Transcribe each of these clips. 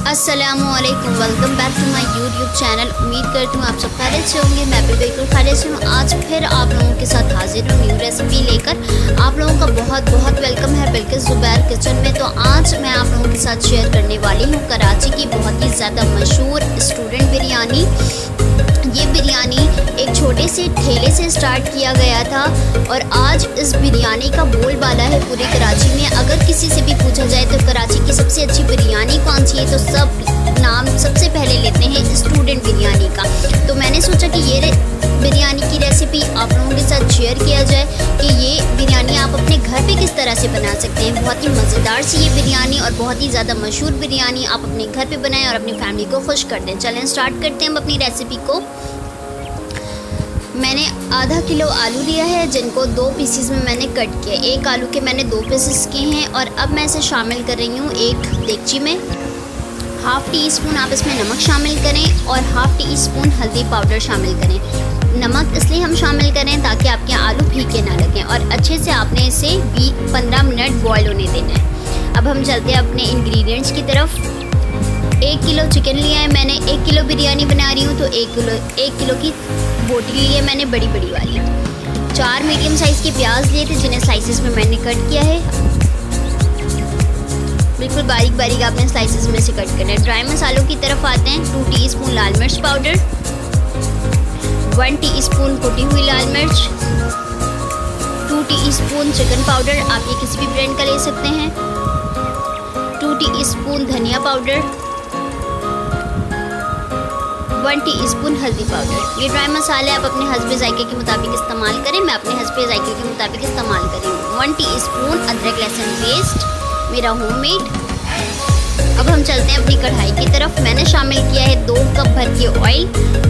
अस्सलामुअलैकुम, welcome back to my YouTube channel. उम्मीद करती हूँ आप सब खैरियत से होंगे। मैं भी बिल्कुल खैरियत से हूँ। आज फिर आप लोगों के साथ हाजिर हूँ न्यू रेसिपी लेकर। आप लोगों का बहुत बहुत वेलकम है बिल्किस ज़ुबैर किचन में। तो आज मैं आप लोगों के साथ शेयर करने वाली हूँ कराची की बहुत ही ज़्यादा मशहूर स्टूडेंट बिरयानी। ये बिरयानी एक छोटे से ठेले से स्टार्ट किया गया था और आज इस बिरयानी का बोलबाला है पूरे कराची में। अगर किसी से भी पूछा जाए तो कराची की सबसे अच्छी बिरयानी कौन सी है तो सब नाम सबसे पहले लेते हैं स्टूडेंट बिरयानी का। तो मैंने सोचा कि ये बिरयानी की रेसिपी आप लोगों के साथ शेयर किया जाए कि ये बिरयानी आप अपने घर पे किस तरह से बना सकते हैं। बहुत ही मज़ेदार सी ये बिरयानी और बहुत ही ज़्यादा मशहूर बिरयानी आप अपने घर पे बनाएं और अपनी फैमिली को खुश कर दें। चलें स्टार्ट करते हैं हम अपनी रेसिपी को। मैंने आधा किलो आलू लिया है जिनको 2 पीसेस में मैंने कट किया। एक आलू के मैंने 2 पीसेस किए हैं और अब मैं इसे शामिल कर रही हूँ एक देगची में। हाफ़ टी स्पून आप इसमें नमक शामिल करें और हाफ़ टी स्पून हल्दी पाउडर शामिल करें। नमक इसलिए हम शामिल करें ताकि आपके आलू फीके ना लगें और अच्छे से आपने इसे 15 मिनट बॉयल होने देना है। अब हम चलते हैं अपने इंग्रेडिएंट्स की तरफ। 1 किलो चिकन लिया है मैंने। 1 किलो बिरयानी बना रही हूँ तो 1 किलो की बोटी ली है मैंने बड़ी वाली। 4 मीडियम साइज़ के प्याज लिए थे जिन्हें स्लाइसेस में मैंने कट किया है। बिल्कुल बारीक बारीक आपने स्लाइसेस में से कट करना है। ड्राई मसालों की तरफ आते हैं। 2 टीस्पून लाल मिर्च पाउडर, 1 टीस्पून कुटी हुई लाल मिर्च, 2 टीस्पून चिकन पाउडर, आप ये किसी भी ब्रांड का ले सकते हैं, 2 टीस्पून धनिया पाउडर, 1 टीस्पून हल्दी पाउडर। ये ड्राई मसाले आप अपने हस्बे जायके के मुताबिक इस्तेमाल करें। मैं अपने हस्बे जायके के मुताबिक इस्तेमाल करूँगी। 1 टीस्पून अदरक लहसुन पेस्ट मेरा होममेड। अब हम चलते हैं अपनी कढ़ाई की तरफ। मैंने शामिल किया है 2 कप भर के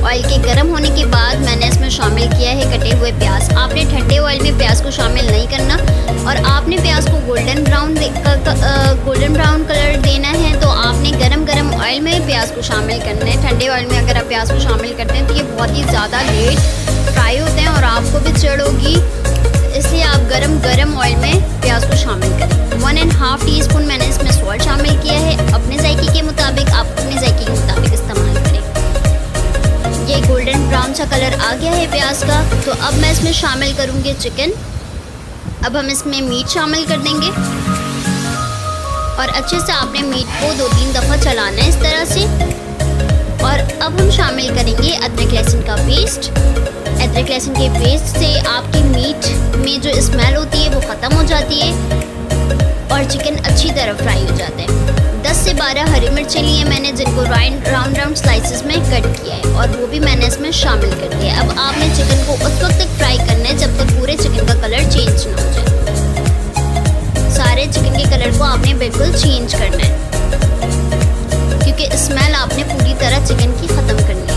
ऑयल के गर्म होने के बाद मैंने इसमें शामिल किया है कटे हुए प्याज। आपने ठंडे ऑयल में प्याज को शामिल नहीं करना और आपने प्याज को गोल्डन ब्राउन कलर देना है। तो आपने गरम ऑयल में प्याज को शामिल करना है। ठंडे ऑयल में अगर आप प्याज को शामिल करते हैं तो ये बहुत ही ज़्यादा लेट फ्राई होते हैं और आपको भी चिढ़ होगी, इसलिए आप गरम ऑयल में प्याज को शामिल करें। 1.5 टीस्पून मैंने इसमें सॉल्ट शामिल किया है। अपने जायके के मुताबिक आप अपने जायके के मुताबिक इस्तेमाल करें। ये गोल्डन ब्राउन सा कलर आ गया है प्याज का। तो अब मैं इसमें शामिल करूँगी चिकन। अब हम इसमें मीट शामिल कर देंगे और अच्छे से आपने मीट को 2-3 दफ़ा चलाना है इस तरह से। और अब हम शामिल करेंगे अदरक लहसुन का पेस्ट। अदरक लहसुन के पेस्ट से आपकी मीट में जो स्मेल होती है वो ख़त्म हो जाती है और चिकन अच्छी तरह फ्राई हो जाता है। 10 से 12 हरी मिर्चें ली हैं मैंने जिनको राउंड स्लाइसेस में कट किया है और वो भी मैंने इसमें शामिल कर दिया है। अब आपने चिकन को उस वक्त तक फ्राई करना है जब तक पूरे चिकन का कलर चेंज ना हो जाए। सारे चिकन के कलर को आपने बिल्कुल चेंज करना है क्योंकि स्मेल आपने पूरी तरह चिकन की ख़त्म करनी है।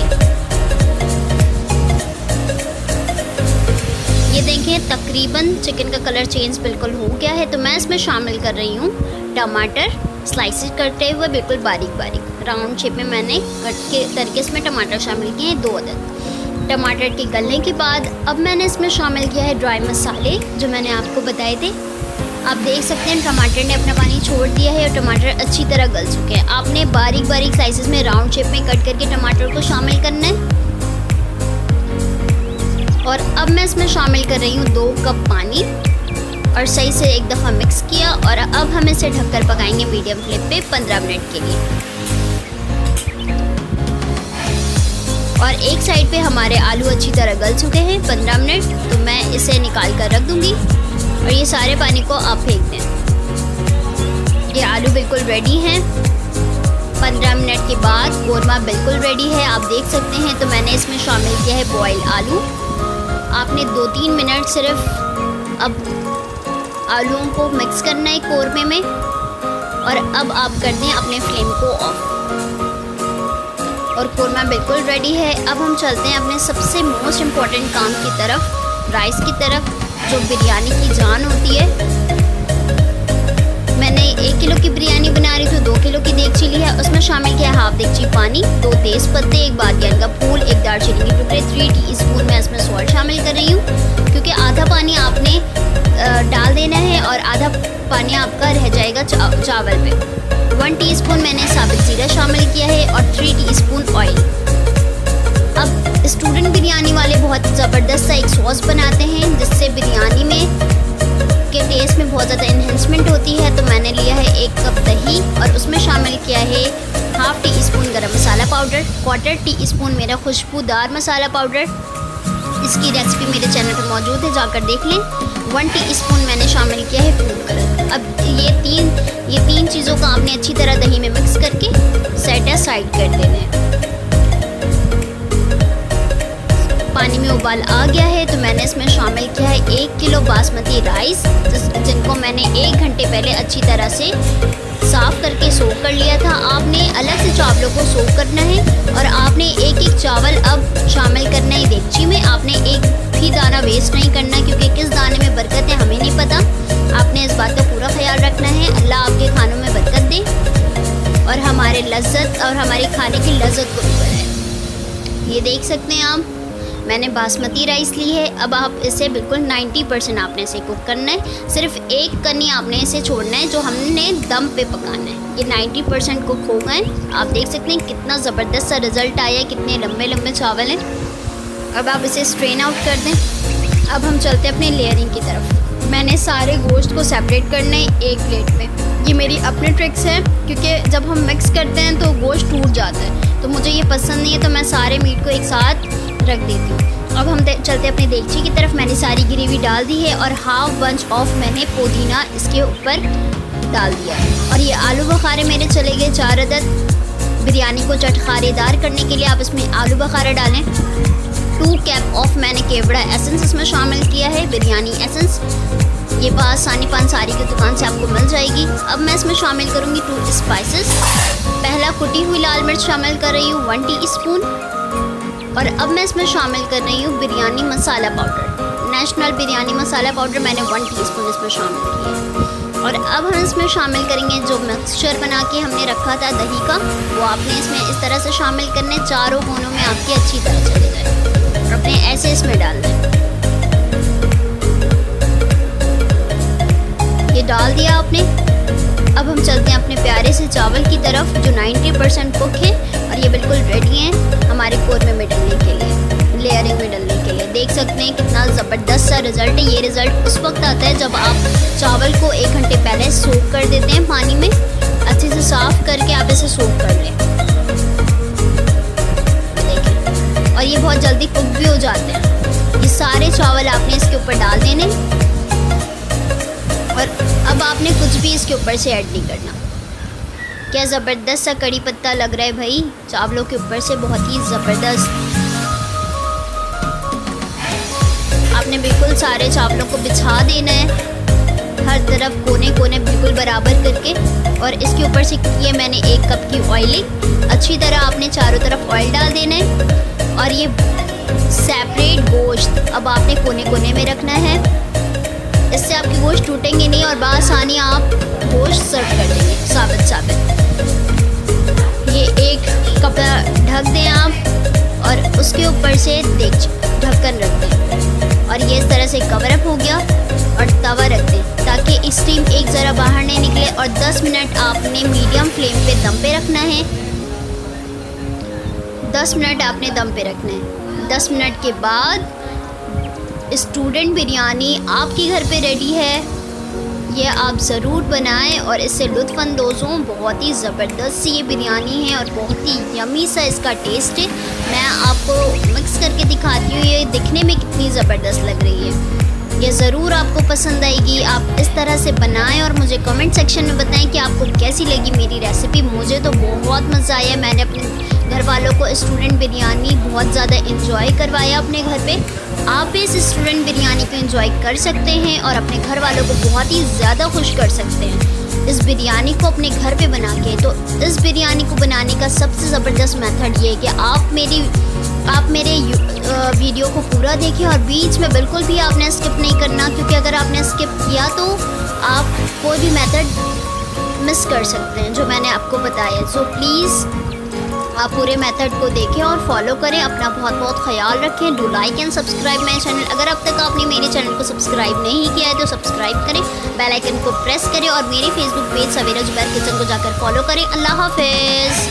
ये देखें तकरीबन चिकन का कलर चेंज बिल्कुल हो गया है। तो मैं इसमें शामिल कर रही हूँ टमाटर स्लाइसेस करते हुए बिल्कुल बारीक राउंड शेप में मैंने करके इसमें टमाटर शामिल किए हैं 2 अदद। टमाटर के गलने के बाद अब मैंने इसमें शामिल किया है ड्राई मसाले जो मैंने आपको बताए थे। आप देख सकते हैं टमाटर ने अपना पानी छोड़ दिया है और टमाटर अच्छी तरह गल चुके हैं। आपने बारीक स्लाइसेस में राउंड शेप में कट करके टमाटर को शामिल करना है। और अब मैं इसमें शामिल कर रही हूँ 2 कप पानी और सही से एक दफ़ा मिक्स किया और अब हम इसे ढककर पकाएंगे मीडियम फ्लेम पे 15 मिनट के लिए। और एक साइड पे हमारे आलू अच्छी तरह गल चुके हैं 15 मिनट। तो मैं इसे निकाल कर रख दूँगी और ये सारे पानी को आप फेंक दें। ये आलू बिल्कुल रेडी हैं। 15 मिनट के बाद कोरमा बिल्कुल रेडी है, आप देख सकते हैं। तो मैंने इसमें शामिल किया है बॉयल आलू। आपने 2-3 मिनट सिर्फ अब आलूओं को मिक्स करना है कोरमे में और अब आप कर दें अपने फ्लेम को ऑफ और कोरमा बिल्कुल रेडी है। अब हम चलते हैं अपने सबसे मोस्ट इम्पॉर्टेंट काम की तरफ, राइस की तरफ जो बिरयानी की जान होती है। मैंने 1 किलो की बिरयानी बना रही थी, 2 किलो की देगची ली है। उसमें शामिल किया हाफ देगची पानी, 2 तेज़ पत्ते, 1 बादियान का फूल, 1 दालचीनी के टुकड़े, 3 टीस्पून मैं इसमें सॉल्ट शामिल कर रही हूँ क्योंकि आधा पानी आपने डाल देना है और आधा पानी आपका रह जाएगा चावल पे। 1 टीस्पून मैंने साबित ज़ीरा शामिल टीस्पून ऑयल। अब स्टूडेंट बिरयानी वाले बहुत ज़बरदस्त सा एक सॉस बनाते हैं जिससे बिरयानी में के टेस्ट में बहुत ज़्यादा इन्हेंसमेंट होती है। तो मैंने लिया है 1 कप दही और उसमें शामिल किया है ½ टीस्पून गरम मसाला पाउडर, ¼ टीस्पून मेरा खुशबूदार मसाला पाउडर, इसकी रेसिपी मेरे चैनल पर मौजूद है, जाकर देख लें। 1 टीस्पून मैंने शामिल किया है फूड कलर। अब ये तीन चीज़ों को आपने अच्छी तरह दही में मिक्स करके सेट असाइड कर देना है। पानी में उबाल आ गया है तो मैंने इसमें शामिल किया है 1 किलो बासमती राइस, जिनको मैंने 1 घंटे पहले अच्छी तरह से साफ़ करके सोख कर लिया था। आपने अलग से चावलों को सोख करना है और आपने एक चावल अब शामिल करना है देगची में। आपने एक भी दाना वेस्ट नहीं करना, क्योंकि किस दाने में बरकत है हमें नहीं पता। आपने इस बात का पूरा ख्याल रखना है। अल्लाह आपके खानों में बरकत दे और हमारे लज्जत और हमारे खाने की लज्जत को भी बढ़ाए। ये देख सकते हैं आप, मैंने बासमती राइस ली है। अब आप इसे बिल्कुल 90% आपने इसे कुक करना है। सिर्फ 1 कनी आपने इसे छोड़ना है जो हमने दम पे पकाना है। ये 90% कुक हो गए। आप देख सकते हैं कितना ज़बरदस्त सा रिज़ल्ट आया है, कितने लंबे लंबे चावल हैं। अब आप इसे स्ट्रेन आउट कर दें। अब हम चलते हैं अपने लेयरिंग की तरफ। मैंने सारे गोश्त को सेपरेट करना है एक प्लेट में। ये मेरी अपनी ट्रिक्स है, क्योंकि जब हम मिक्स करते हैं तो गोश्त टूट जाता है, तो मुझे ये पसंद नहीं है, तो मैं सारे मीट को एक साथ रख देती हूँ। अब हम चलते अपने देगची की तरफ। मैंने सारी ग्रेवी डाल दी है और ½ बंच ऑफ मैंने पुदीना इसके ऊपर डाल दिया। और ये आलू बुखारे मेरे चले गए 4 अदद। बिरयानी को चटखारेदार करने के लिए आप इसमें आलू बुखारा डालें। 2 कैप ऑफ मैंने केवड़ा एसेंस इसमें शामिल किया है, बिरयानी एसेंस। ये बासानी पंसारी की दुकान से आपको मिल जाएगी। अब मैं इसमें शामिल करूँगी 2 स्पाइसेस। पहला कुटी हुई लाल मिर्च शामिल कर रही हूँ 1 टीस्पून। और अब मैं इसमें शामिल कर रही हूँ बिरयानी मसाला पाउडर, नेशनल बिरयानी मसाला पाउडर मैंने 1 टीस्पून इसमें शामिल किया है। और अब हम इसमें शामिल करेंगे जो मिक्सचर बना के हमने रखा था दही का, वो आपने इसमें इस तरह से शामिल करने, चारों कोनों में आपकी अच्छी तरह चले जाए और अपने ऐसे इसमें डाल दें। ये डाल दिया आपने। अब हम चलते हैं अपने प्यारे से चावल की तरफ जो 90% कुक है और ये बिल्कुल रेडी हैं हमारे कोरमे में डलने के लिए, लेयरिंग में डलने के लिए। देख सकते हैं कितना ज़बरदस्त सा रिज़ल्ट है। ये रिज़ल्ट उस वक्त आता है जब आप चावल को 1 घंटे पहले सोख कर देते हैं पानी में, अच्छे से साफ़ करके आप इसे सोख कर लें। देखिए, और ये बहुत जल्दी कुक भी हो जाते हैं। ये सारे चावल आपने इसके ऊपर डाल देने और अब आपने कुछ भी इसके ऊपर से ऐड नहीं करना। क्या ज़बरदस्त सा कड़ी पत्ता लग रहा है भाई चावलों के ऊपर से, बहुत ही ज़बरदस्त। आपने बिल्कुल सारे चावलों को बिछा देना है, हर तरफ कोने कोने बिल्कुल बराबर करके। और इसके ऊपर से ये मैंने 1 कप की ऑयलिंग, अच्छी तरह आपने चारों तरफ ऑयल डाल देना है। और ये सेपरेट गोश्त अब आपने कोने कोने में रखना है, इससे आपके गोश्त टूटेंगे नहीं और बासानी आप गोश्त सर्व कर देंगे साबित। ये एक कपड़ा ढक दें आप और उसके ऊपर से ढक्कन रख दें और ये इस तरह से कवर अप हो गया। और तवा रख दें ताकि स्टीम एक ज़रा बाहर नहीं निकले। और 10 मिनट आपने मीडियम फ्लेम पे दम पे रखना है। 10 मिनट आपने दम पे रखना है। 10 मिनट के बाद स्टूडेंट बिरयानी आपके घर पे रेडी है। ये आप ज़रूर बनाएं और इससे लुत्फ़अंदोज़ हों। बहुत ही ज़बरदस्त सी ये बिरयानी है और बहुत ही यमी सा इसका टेस्ट है। मैं आपको मिक्स करके दिखाती हूँ, ये दिखने में कितनी ज़बरदस्त लग रही है। ये ज़रूर आपको पसंद आएगी। आप इस तरह से बनाएं और मुझे कमेंट सेक्शन में बताएं कि आपको कैसी लगी मेरी रेसिपी। मुझे तो बहुत मज़ा आया। मैंने अपने घर वालों को स्टूडेंट बिरयानी बहुत ज़्यादा इंजॉय करवाया अपने घर पे। आप भी इस स्टूडेंट बिरयानी को एंजॉय कर सकते हैं और अपने घर वालों को बहुत ही ज़्यादा खुश कर सकते हैं इस बिरयानी को अपने घर पे बना के। तो इस बिरयानी को बनाने का सबसे ज़बरदस्त मेथड ये है कि आप मेरे वीडियो को पूरा देखें और बीच में बिल्कुल भी आपने स्किप नहीं करना, क्योंकि अगर आपने स्किप किया तो आप कोई भी मेथड मिस कर सकते हैं जो मैंने आपको बताया। सो प्लीज़ आप पूरे मेथड को देखें और फॉलो करें। अपना बहुत बहुत ख्याल रखें। Do like and subscribe my channel. अगर अब तक आपने मेरे चैनल को सब्सक्राइब नहीं किया है तो सब्सक्राइब करें, बेल आइकन को प्रेस करें और मेरे फेसबुक पेज सवेरा जुबैर किचन को जाकर फॉलो करें। अल्लाह हाफिज़।